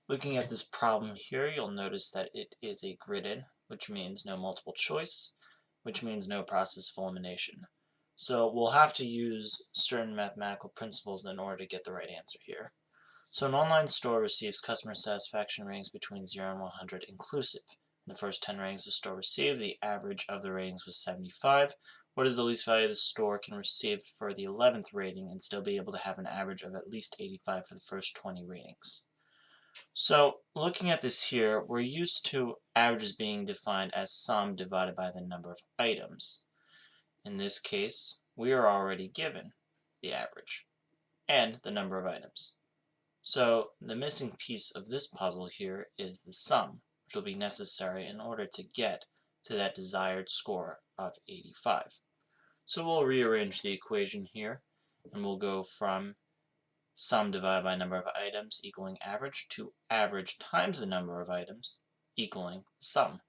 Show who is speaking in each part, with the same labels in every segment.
Speaker 1: Looking at this problem here, you'll notice that it is a gridded, which means no multiple choice, which means no process of elimination. So we'll have to use certain mathematical principles in order to get the right answer here. So an online store receives customer satisfaction ratings between 0 and 100 inclusive. In the first 10 ratings the store received, the average of the ratings was 75. What is the least value the store can receive for the 11th rating and still be able to have an average of at least 85 for the first 20 ratings? So looking at this here, we're used to averages being defined as sum divided by the number of items. In this case, we are already given the average and the number of items. So the missing piece of this puzzle here is the sum, which will be necessary in order to get to that desired score of 85. So we'll rearrange the equation here, and we'll go from sum divided by number of items equaling average to average times the number of items equaling sum.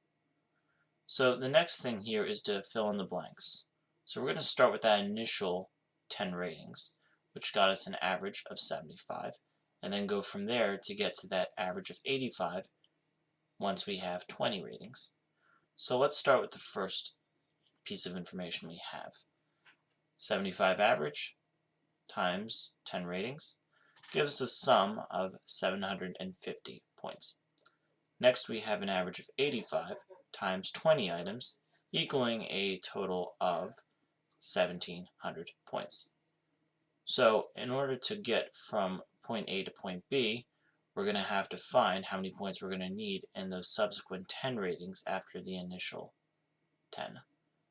Speaker 1: So the next thing here is to fill in the blanks. So we're going to start with that initial 10 ratings, which got us an average of 75, and then go from there to get to that average of 85 once we have 20 ratings. So let's start with the first piece of information we have. 75 average times 10 ratings gives a sum of 750 points. Next we have an average of 85 times 20 items equaling a total of 1700 points. So in order to get from point A to point B, we're going to have to find how many points we're going to need in those subsequent 10 ratings after the initial 10.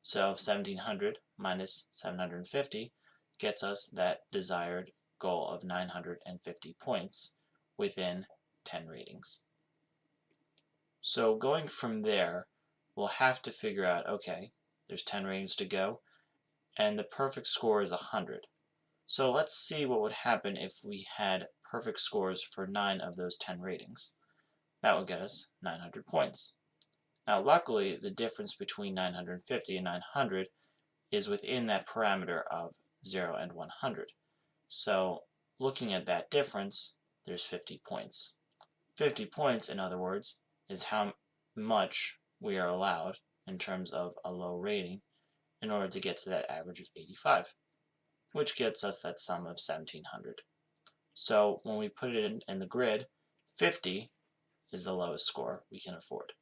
Speaker 1: So 1700 minus 750 gets us that desired goal of 950 points within 10 ratings. So going from there, we'll have to figure out, okay, there's 10 ratings to go, and the perfect score is 100. So let's see what would happen if we had perfect scores for 9 of those 10 ratings. That would get us 900 points. Now luckily, the difference between 950 and 900 is within that parameter of 0 and 100. So looking at that difference, there's 50 points. 50 points, in other words, is how much we are allowed in terms of a low rating in order to get to that average of 85, which gets us that sum of 1700. So when we put it in the grid, 50 is the lowest score we can afford.